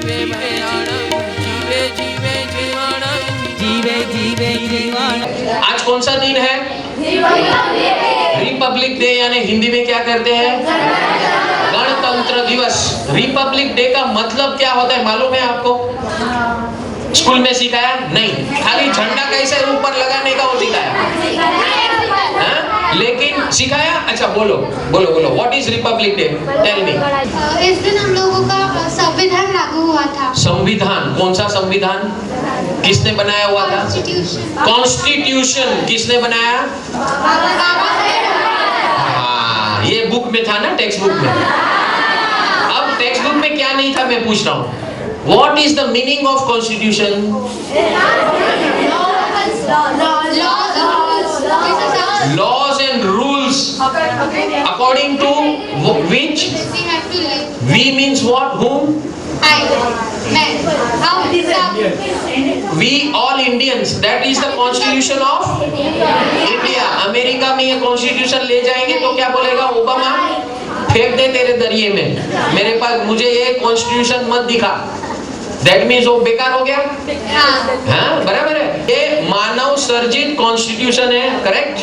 जीवे मयाणम जीवे जीवे जीवाणम जीवे जीवे जीवाणम। आज कौन सा दिन है? रिपब्लिक डे, यानी हिंदी में क्या करते हैं? गणतंत्र दिवस। रिपब्लिक डे का मतलब क्या होता है मालूम है आपको? स्कूल में सिखाया नहीं, खाली झंडा कैसे ऊपर लगाने का वो सिखाया, लेकिन सिखाया। अच्छा बोलो बोलो बोलो, what is republic day? Tell me. इस दिन हम लोगों का संविधान लागू हुआ था। संविधान? कौन सा संविधान? किसने बनाया हुआ था? कॉन्स्टिट्यूशन किसने बनाया? हाँ, ये बुक में था ना, टेक्स्ट बुक में। अब टेक्स्ट बुक में क्या नहीं था मैं पूछ रहा हूँ। What is the meaning of constitution? Laws and rules according to which we means what? Whom? We all Indians. That is the constitution of India. America में ये constitution ले जाएंगे तो क्या बोलेगा ओबामा? फेंक दे तेरे दरिये में, मेरे पास मुझे ये constitution मत दिखा। That means वो बेकार हो गया। हाँ बराबर है। ये मानव सर्जित कॉन्स्टिट्यूशन है, correct?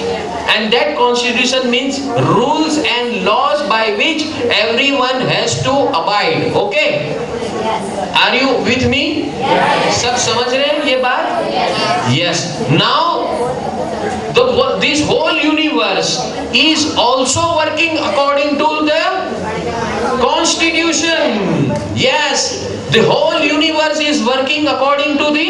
And that constitution means rules and laws by which everyone has to abide. Okay, are you with me? सब समझ रहे हैं ये बात? Yes. Now this whole universe is also working according to the constitution. Yes, the whole universe is working according to the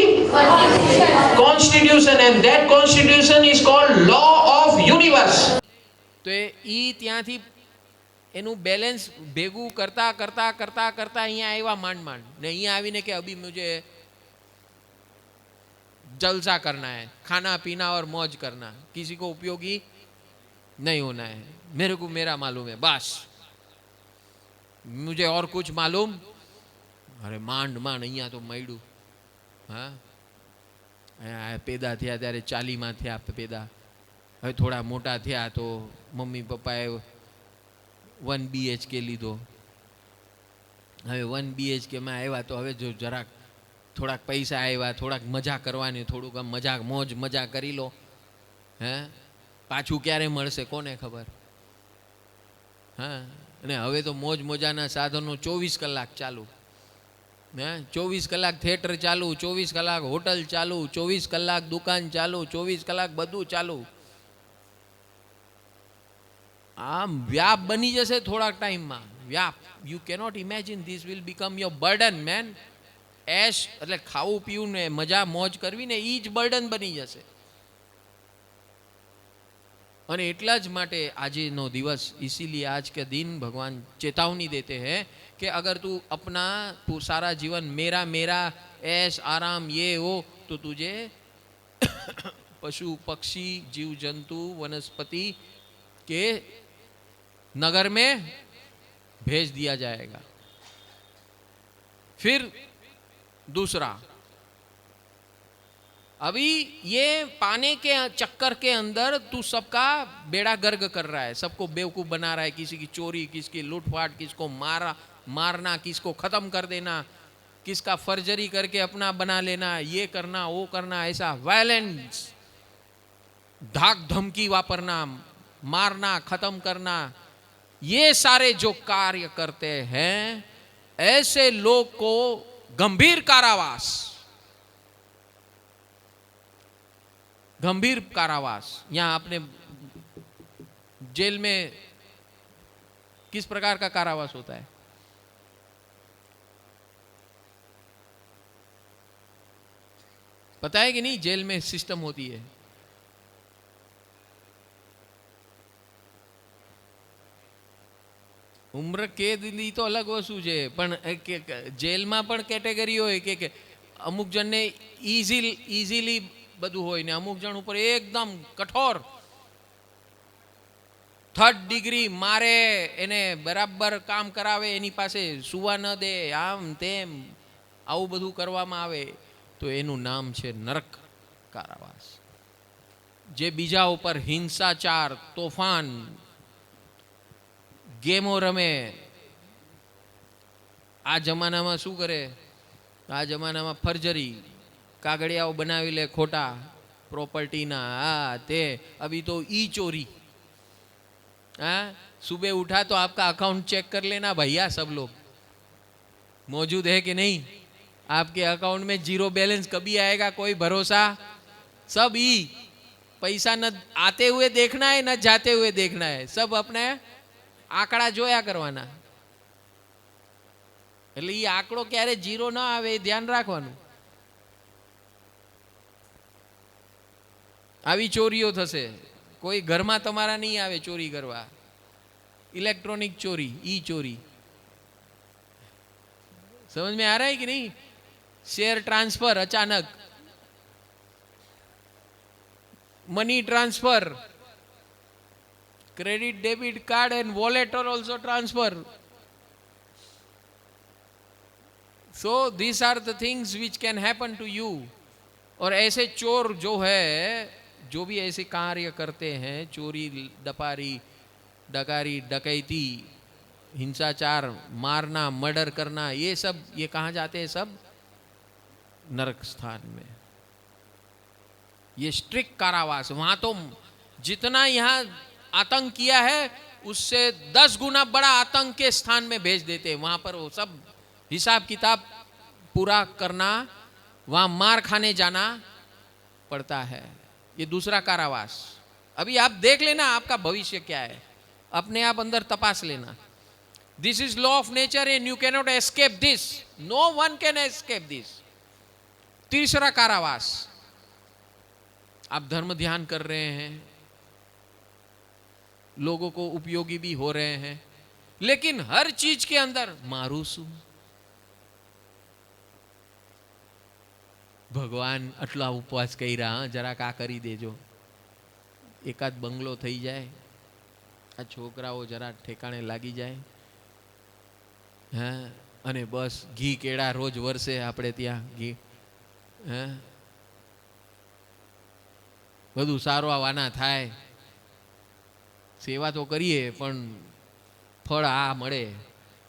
constitution, and that constitution is called law of universe. તો એ ત્યાંથી એનું balance ભેગું કરતા કરતા કરતા કરતા અહીંયા આવ્યા માંડ માંડ ને અહીંયા આવીને કે અભી मुझे जलसा करना है, खाना पीना और मौज करना, किसी को उपयोगी नहीं होना है, मेरे को मेरा मालूम है बस, मुझे और कुछ मालूम। अरे માંડ માંડ અહીંયા તો મળ્યું। હા, પેદા થયા ત્યારે 40માં થયા પેદા, હવે થોડા મોટા થયા તો મમ્મી પપ્પાએ 1 BHK લીધો, હવે 1 BHK માં આવ્યા તો હવે જો જરાક થોડાક પૈસા આવ્યા, થોડાક મજા કરવાની, થોડુંક આમ મજા મોજ મજા કરી લો। હે, પાછું ક્યારે મળશે કોને ખબર? હા, અને હવે તો મોજ મોજાના સાધનો 24 કલાક ચાલુ। હે, 24 કલાક થિયેટર ચાલુ, 24 કલાક હોટલ ચાલુ, 24 કલાક દુકાન ચાલુ, 24 કલાક બધું ચાલુ। આમ વ્યાપ બની જશે થોડાક ટાઈમમાં, વ્યાપ। You cannot imagine, this will become your burden man. ऐश એટલે ખાવું પીવું ને મજા મોજ કરવી ને એ જ બર્ડન બની જશે। અને એટલા જ માટે આજનો દિવસ, इसीलिए आज के दिन भगवान चेतावनी देते हैं कि अगर तू अपना तू सारा जीवन मेरा मेरा ऐश आराम ये हो तो तुझे पशु पक्षी जीव जंतु वनस्पति के नगर में भेज दिया जाएगा। फिर दूसरा, अभी ये पाने के चक्कर के अंदर तू सबका बेड़ा गर्क कर रहा है, सबको बेवकूफ बना रहा है, किसी की चोरी, किसकी लूटफाट, किसको मारना, किसको खत्म कर देना, किसका फर्जरी करके अपना बना लेना, ये करना वो करना, ऐसा वायलेंस, धाक धमकी वापरना, मारना, खत्म करना, ये सारे जो कार्य करते हैं ऐसे लोग को गंभीर कारावास, गंभीर कारावास। यहां अपने जेल में किस प्रकार का कारावास होता है? पता है कि नहीं? जेल में सिस्टम होती है, ઉમ્ર કેદ ની તો અલગ વસ્તુ છે, પણ જેલમાં પણ કેટેગરી હોય કે અમુક જણને ઇઝીલી બધું હોય ને અમુક જણ ઉપર એકદમ કઠોર 3rd ડિગ્રી મારે, એને બરાબર કામ કરાવે, એની પાસે સુવા ન દે, આમ તેમ આવું બધું કરવામાં આવે તો એનું નામ છે નરક કારાવાસ। જે બીજા ઉપર હિંસાચાર, તોફાન, गेमो रमे, आ जमाना में शू करे આ જમાનામાં ફર્જરી કાગળિયાઓ બનાવી લે ખોટા प्रॉपर्टीना ते अभी तो ई चोरी। हाँ, सुबह उठा तो आपका अकाउंट चेक कर लेना भैया, सब लोग मौजूद है कि नहीं। आपके अकाउंट में जीरो बैलेंस कभी आएगा कोई भरोसा। सब ई पैसा न आते हुए देखना है न जाते हुए देखना है, सब अपने आंकड़ा जोया करवाना। એટલે એ આંકડો ક્યારે જીરો ના આવે એ ધ્યાન રાખવાનું। આવી ચોરીઓ થશે, કોઈ ઘરમાં તમારા નહીં આવે ચોરી કરવા। इलेक्ट्रॉनिक चोरी, ई चोरी, समझ में आ रहा है कि नहीं। शेयर ट्रांसफर अचानक, money transfer, credit debit card and wallet are also transfer. So this are the things which can happen to you. और ऐसे चोर जो है, जो भी ऐसे कार्य करते हैं, चोरी डपारी डकारी डकैती हिंसाचार मारना मर्डर करना, ये सब ये कहाँ जाते हैं, सब नरक स्थान में। ये स्ट्रिक्ट कारावास। वहां तो जितना यहाँ आतंक किया है उससे 10 गुना बड़ा आतंक के स्थान में भेज देते हैं। वहां पर वो सब हिसाब किताब पूरा करना, वहां मार खाने जाना पड़ता है। ये दूसरा कारावास। अभी आप देख लेना आपका भविष्य क्या है, अपने आप अंदर तपास लेना। This is law of nature and you cannot escape this, no one can escape this. तीसरा कारावास, आप धर्म ध्यान कर रहे हैं, लोगों को उपयोगी भी हो रहे हैं, लेकिन हर चीज के अंदर मारूसू। भगवान आटला उपवास कर्या, जरा का करी देजो, एकाद बंगलो थई जाए, आ छोकराओ जरा ठेकाणे लागी जाए। हाँ, अने बस घी केड़ा रोज वरसे आपणे त्यां घी। हाँ, बधु सारो वाना थाय। सेवा तो करीए पण फळ आ मळे।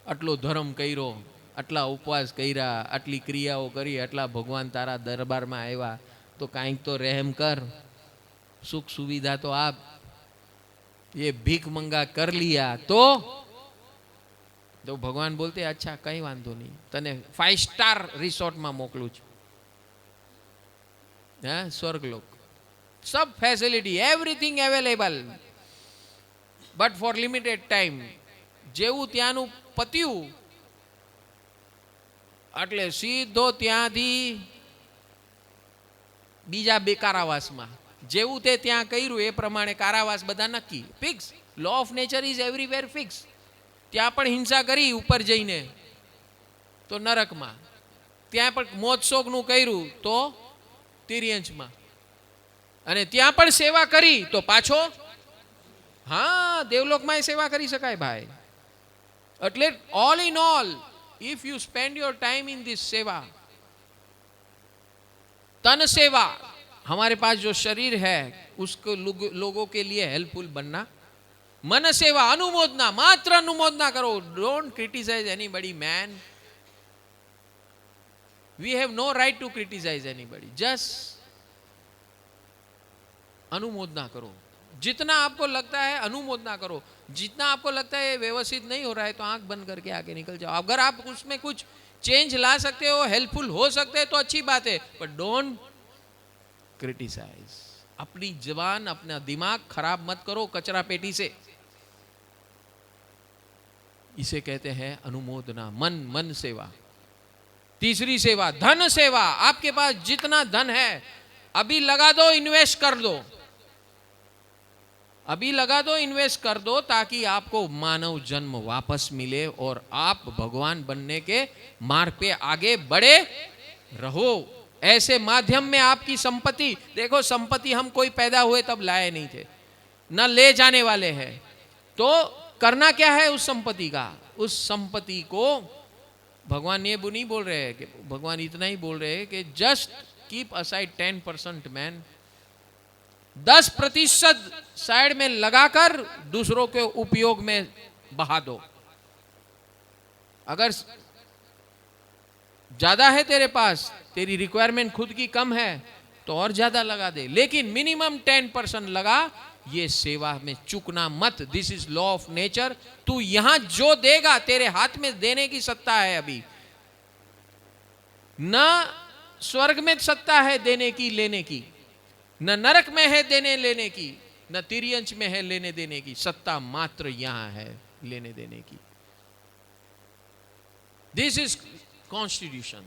आटलो धर्म कर्यो, आटला उपवास कर्या, आटली क्रियाओ करी, आटला भगवान तारा दरबार में आव्या, तो कांईक तो रहम कर, सुख सुविधा तो आप। ये भीख मंगा कर लिया तो भगवान बोलते अच्छा कई वांधो नहीं, तने 5 स्टार रिसोर्ट में मोकलू छू। स्वर्गलोक, सब facility, everything available, but for limited time. जेवू त्यानु पत्यु એટલે સીધો ત્યાંથી બીજા બે કારાવાસમાં। જેવું તે ત્યાં કર્યું એ પ્રમાણે કારાવાસ બધા નક્કી, fix. Law of nature is everywhere fix. ત્યાં પણ હિંસા કરી ઉપર જઈને તો નરકમાં, ત્યાં પણ મોજશોખનું કર્યું તો તિર્યંચમાં, અને ત્યાં પણ સેવા કરી તો પાછો હા દેવલોકમાં સેવા કરી શકાય ભાઈ। એટલે all in all, if you spend your time in this सेवा, तन सेवा, हमारे पास जो शरीर है उसको लोगों के लिए हेल्पफुल बनना। मन सेवा, अनुमोदना, मात्र अनुमोदना करो। Don't criticise anybody man, we have no right to criticise anybody, just अनुमोदना करो। जितना आपको लगता है अनुमोदना करो, जितना आपको लगता है व्यवस्थित नहीं हो रहा है तो आंख बंद करके आगे निकल जाओ। अगर आप उसमें कुछ चेंज ला सकते हो, हेल्पफुल हो सकते हैं तो अच्छी बात है, बट डोंट क्रिटिसाइज। अपनी जबान, अपना दिमाग खराब मत करो कचरा पेटी से। इसे कहते हैं अनुमोदना, मन सेवा। तीसरी सेवा धन सेवा। आपके पास जितना धन है अभी लगा दो, इन्वेस्ट कर दो, अभी लगा दो, इन्वेस्ट कर दो, ताकि आपको मानव जन्म वापस मिले और आप भगवान बनने के मार्ग पे आगे बढ़े रहो। ऐसे माध्यम में आपकी संपत्ति, देखो संपत्ति हम कोई पैदा हुए तब लाए नहीं थे, न ले जाने वाले हैं। तो करना क्या है उस संपत्ति का? उस संपत्ति को भगवान ये नहीं बोल रहे हैं कि, भगवान इतना ही बोल रहे हैं कि just keep aside 10% man, 10% side में लगाकर दूसरों के उपयोग में बहा दो। अगर ज्यादा है तेरे पास, तेरी रिक्वायरमेंट खुद की कम है तो और ज्यादा लगा दे, लेकिन मिनिमम 10% लगा। ये सेवा में चूकना मत। This is law of nature. तू यहां जो देगा तेरे हाथ में देने की सत्ता है। अभी न स्वर्ग में सत्ता है देने की लेने की, न नरक में है देने लेने की, न तिर्यंच में है लेने देने की। सत्ता मात्र यहां है लेने देने की। This is constitution.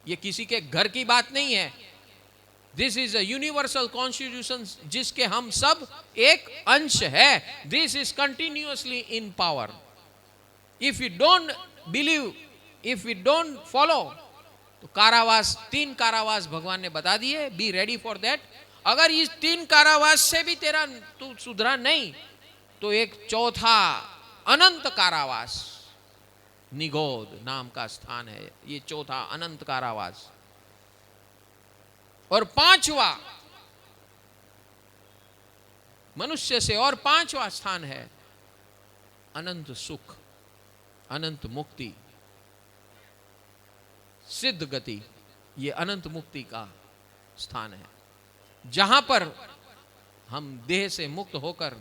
ये किसी के घर की बात नहीं है। This is a universal constitution जिसके हम सब एक अंश है। This is continuously in power. If you don't believe, if you don't follow, तो कारावास, 3 कारावास भगवान ने बता दिए। Be ready for that. अगर इस 3 कारावास से भी तेरा तू सुधरा नहीं तो एक चौथा अनंत कारावास, निगोद नाम का स्थान है। ये चौथा अनंत कारावास। और 5वां मनुष्य से और 5वां स्थान है अनंत सुख, अनंत मुक्ति, सिद्ध गति। ये अनंत मुक्ति का स्थान है जहां पर हम देह से मुक्त होकर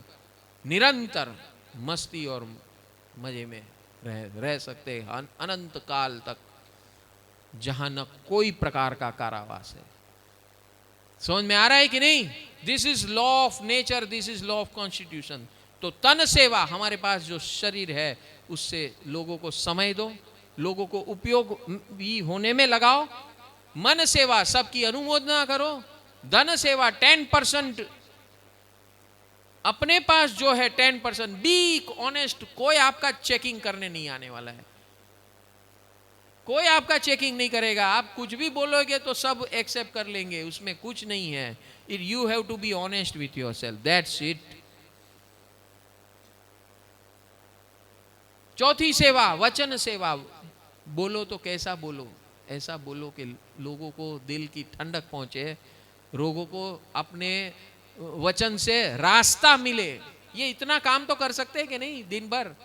निरंतर मस्ती और मजे में रह सकते हैं अनंत काल तक, जहां न कोई प्रकार का कारावास है। समझ में आ रहा है कि नहीं? This is law of nature, this is law of constitution. तो तन सेवा, हमारे पास जो शरीर है उससे लोगों को समय दो, लोगों को उपयोग भी होने में लगाओ। मन सेवा, सबकी अनुमोदना करो। धन सेवा 10%, अपने पास जो है 10%। Be honest. कोई आपका चेकिंग करने नहीं आने वाला है, कोई आपका चेकिंग नहीं करेगा। आप कुछ भी बोलोगे तो सब एक्सेप्ट कर लेंगे, उसमें कुछ नहीं है। It you have to be honest with yourself, that's it. चौथी सेवा वचन सेवा। बोलो तो कैसा बोलो? ऐसा बोलो कि लोगों को दिल की ठंडक पहुंचे, लोगों को अपने वचन से रास्ता मिले। ये इतना काम तो कर सकते हैं कि नहीं दिन भर?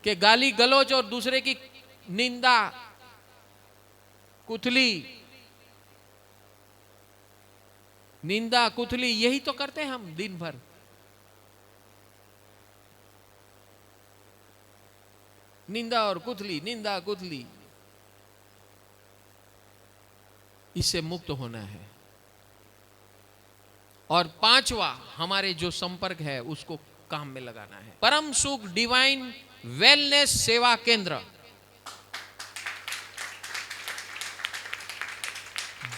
कि गाली गलौज और दूसरे की निंदा कुथली, निंदा कुथली, यही तो करते हैं हम दिन भर। निंदा और कुथली, निंदा कुथली। इससे मुक्त होना है। और 5वां, हमारे जो संपर्क है उसको काम में लगाना है। परम सुख डिवाइन वेलनेस सेवा केंद्र।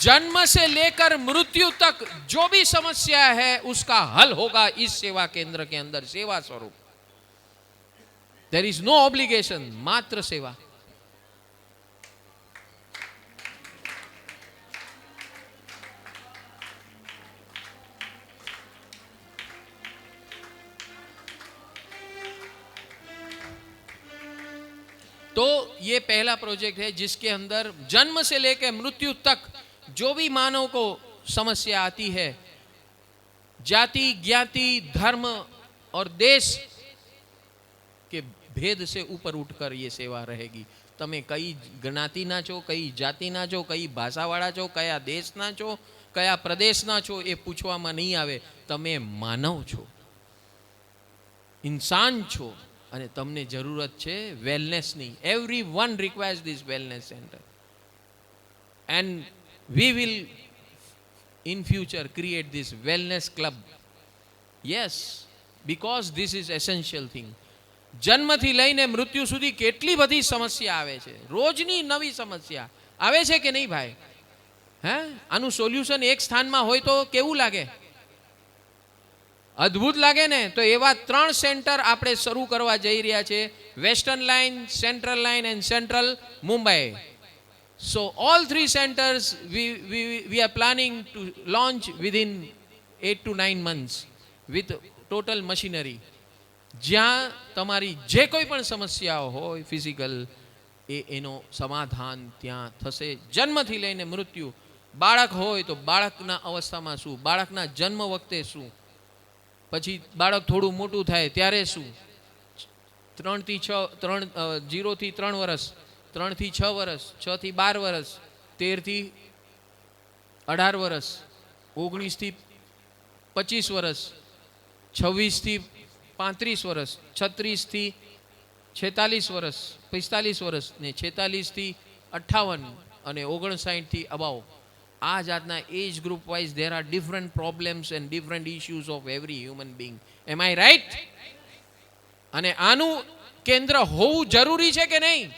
जन्म से लेकर मृत्यु तक जो भी समस्या है उसका हल होगा इस सेवा केंद्र के अंदर, सेवा स्वरूप। देयर इज नो ऑब्लिगेशन, मात्र सेवा। तो ये पहला प्रोजेक्ट है जिसके अंदर जन्म से लेकर मृत्यु तक जो भी मानव को समस्या आती है, जाति ज्ञाति धर्म और देश के भेद से ऊपर उठकर ये सेवा रहेगी। तमे कई ज्ञाति ना छो, कई जाति ना छो, कई भाषावाળા छो, कया देश ना छो, कया प्रदेश ना छो, ये पूछवामां नहीं आवे। तमे मानव छो, इंसान छो, અને તમને જરૂરત છે વેલનેસની. Everyone requires this wellness centre. And we will in future create this wellness club. Yes, because this is essential thing. જન્મથી લઈને મૃત્યુ સુધી કેટલી બધી સમસ્યા આવે છે, રોજની નવી સમસ્યા આવે છે કે નહીં ભાઈ? હે, આનું સોલ્યુશન એક સ્થાનમાં હોય તો કેવું લાગે? અદ્ભુત લાગે ને? તો એવા 3 સેન્ટર આપણે શરૂ કરવા જઈ રહ્યા છે. Western line, central line and central Mumbai. So all 3 centres we are planning to launch within 8 to 9 months with total machinery. જ્યાં તમારી જે કોઈ પણ સમસ્યાઓ હોય ફિઝિકલ, એનો સમાધાન ત્યાં થશે. જન્મથી લઈને મૃત્યુ. બાળક હોય તો બાળકના અવસ્થામાં શું, બાળકના જન્મ વખતે શું, પછી બાળક થોડું મોટું થાય ત્યારે શું, 0 થી 3 વર્ષ 3 થી 6 વર્ષ, 6 થી 12 વર્ષ, 13 થી 18 વર્ષ, 19 થી 25 વર્ષ, 26 થી 35 વર્ષ, 36 થી 46 વર્ષ, 45 વર્ષ ને 46 થી 58 અને 59 થી અબાવ. આ જાતના age group wise there are different problems and different issues of every human being. Am I right? અને આનું કેન્દ્ર હોવું જરૂરી છે કે નહીં?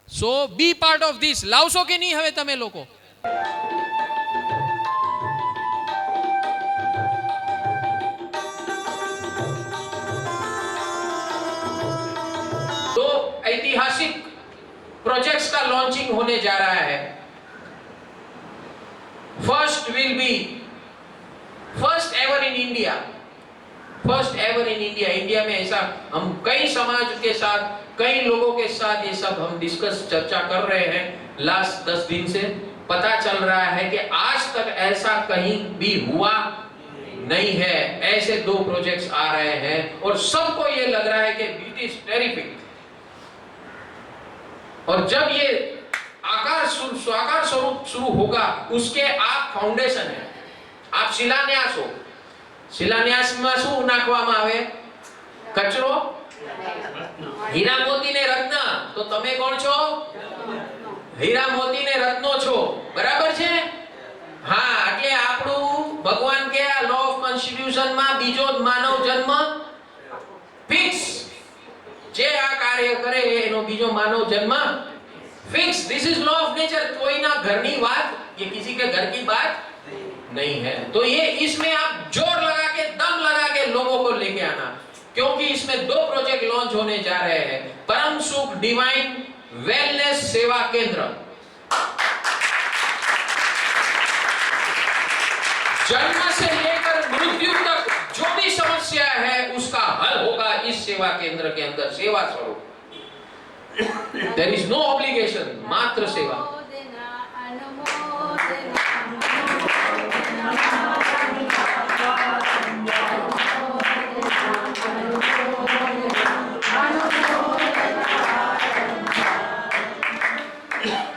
So be part of this. લાવશો કે નહીં હવે તમે લોકો? तो ऐतिहासिक प्रोजेक्ट्स का लॉन्चिंग होने जा रहा है. First will be first ever in India. First ever in India. India में ऐसा हम कई समाज के साथ, कई लोगों के साथ ये सब हम डिस्कस चर्चा कर रहे हैं. लास्ट 10 दिन से पता चल रहा है कि आज तक ऐसा कहीं भी हुआ नहीं है. ऐसे 2 प्रोजेक्ट्स आ रहे हैं और सबको ये लग रहा है कि इट इज टेरिफिक. और जब ये साकार स्वरूप शुरू होगा, उसके आप फाउंडेशन है, आप शिलान्यास हो. शिलान्यासમાં શું નાખવામાં આવે? કચરો. હીરા મોતી ને રત્ન. તો તમે કોણ છો? હીરા મોતી ને રત્નો છો. બરાબર છે? હા, એટલે આપણું ભગવાન કે આ લો ઓફ કોન્સ્ટિટ્યુશન માં બીજો માનવ જન્મ ફિક્સ. જે આ કાર્ય કરે એનો બીજો માનવ જન્મ fix. This is law of nature. कोई ना घर की बात, ये किसी के घर की बात नहीं है. तो ये इसमें आप जोर लगा के, दम लगा के लोगों को लेके आना, क्योंकि इसमें 2 प्रोजेक्ट लॉन्च होने जा रहे हैं. परम सुख डिवाइन वेलनेस सेवा केंद्र. जन्म से लेकर मृत्यु तक जो भी समस्या है उसका हल होगा इस सेवा केंद्र के अंदर. सेवा स्वरूप. There is no obligation, मात्र सेवा.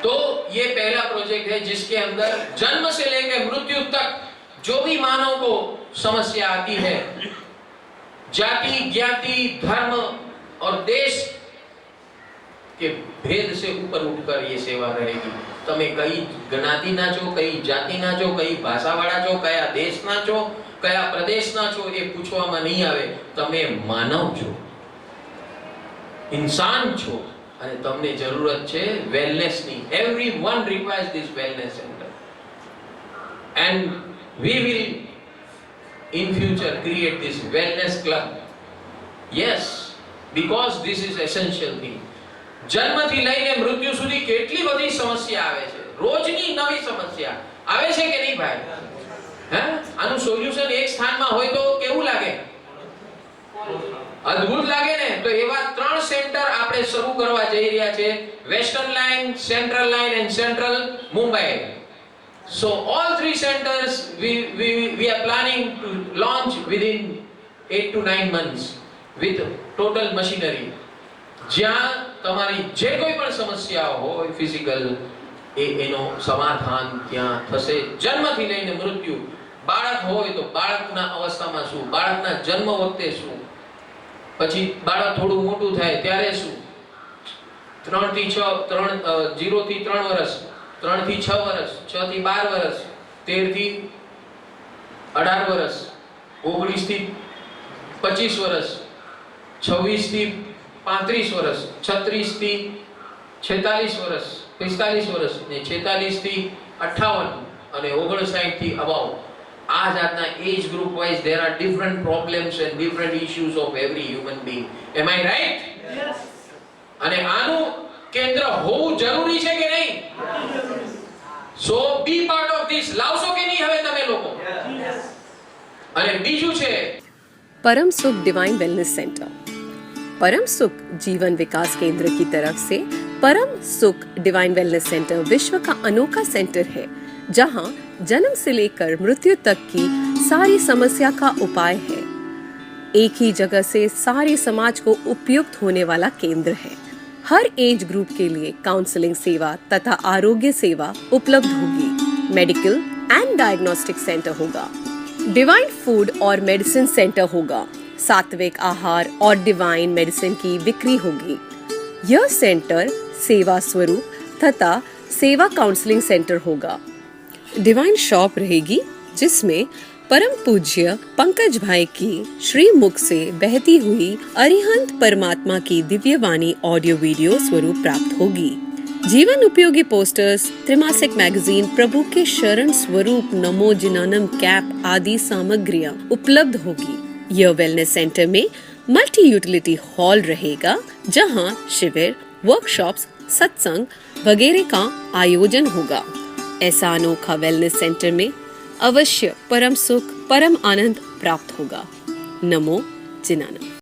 तो ये पहला प्रोजेक्ट है जिसके अंदर जन्म से लेकर मृत्यु तक जो भी मानव को समस्या आती है, जाति, ज्ञाति, धर्म और देश के भेद से ऊपर उठकर ये सेवा रहेगी. તમે કઈ જ્ઞાતિના છો, કઈ જાતિના છો, કઈ ભાષાવાળા છો, કયા દેશના છો, કયા પ્રદેશના છો, એ પૂછવામાં નહીં આવે. તમે માનવ છો, ઇન્સાન છો અને તમને જરૂરત છે વેલનેસની. Everyone requires this wellness centre and we will in future create this wellness club. Yes, because this is essential thing. જન્મથી લઈને મૃત્યુ સુધી કેટલી બધી સમસ્યા આવે છે. રોજની નવી સમસ્યા આવે છે કે નહીં ભાઈ? હે? આનું સોલ્યુશન એક સ્થાનમાં હોય તો કેવું લાગે? અદ્ભુત લાગે ને? તો એવા 3 સેન્ટર આપણે શરૂ કરવા જઈ રહ્યા છે. Western line, central line and central Mumbai. So all 3 centers we are planning to launch within 8 to 9 months with total machinery. જ્યાં તમારી જે કોઈ પણ સમસ્યાઓ હોય ફિઝિકલ, એનો સમાધાન ત્યાં થશે. જન્મથી લઈને મૃત્યુ. બાળક હોય તો બાળકના અવસ્થામાં શું, બાળકના જન્મ વખતે શું, પછી બાળક થોડું મોટું થાય ત્યારે શું, 0 થી 3 વર્ષ, 3 થી 6 વર્ષ, 6 થી 12 વર્ષ, 13 થી 18 વર્ષ, 19 થી 25 વર્ષ, 26 થી 35 વર્ષ, 36 થી 46 વર્ષ, 45 વર્ષ ને 46 થી 58 અને 59 થી અબાઉ. આ જાતના age group wise there are different problems and different issues of every human being. Am I right? Yes. અને આનું કેન્દ્ર હોવું જરૂરી છે કે નહીં? So be part of this. લાવશો કે નહીં હવે તમે લોકો? Yes. અને બીજું છે परम सुख डिवाइन वेलनेस सेंटर. परम सुख जीवन विकास केंद्र की तरफ से परम सुख डिवाइन वेलनेस सेंटर विश्व का अनोखा सेंटर है, जहां जन्म से लेकर मृत्यु तक की सारी समस्या का उपाय है. एक ही जगह से सारे समाज को उपयुक्त होने वाला केंद्र है. हर एज ग्रुप के लिए काउंसलिंग सेवा तथा आरोग्य सेवा उपलब्ध होगी। मेडिकल एंड डायग्नोस्टिक सेंटर होगा। डिवाइन फूड और मेडिसिन सेंटर होगा। सात्विक आहार और डिवाइन मेडिसिन की बिक्री होगी। यह सेंटर सेवा स्वरूप तथा सेवा काउंसलिंग सेंटर होगा। डिवाइन शॉप रहेगी जिसमें परम पूज्य पंकज भाई की श्री मुख से बहती हुई अरिहंत परमात्मा की दिव्य वाणी ऑडियो वीडियो स्वरूप प्राप्त होगी। जीवन उपयोगी पोस्टर्स, त्रिमासिक मैगजीन, प्रभु के शरण स्वरूप नमो जिनानम कैप आदि सामग्रियां उपलब्ध होगी। यह वेलनेस सेंटर में मल्टी यूटिलिटी हॉल रहेगा जहां शिविर, वर्कशॉप्स, सत्संग वगैरह का आयोजन होगा। ऐसा अनोखा वेलनेस सेंटर में अवश्य परम सुख, परम आनंद प्राप्त होगा। नमो जिनानम।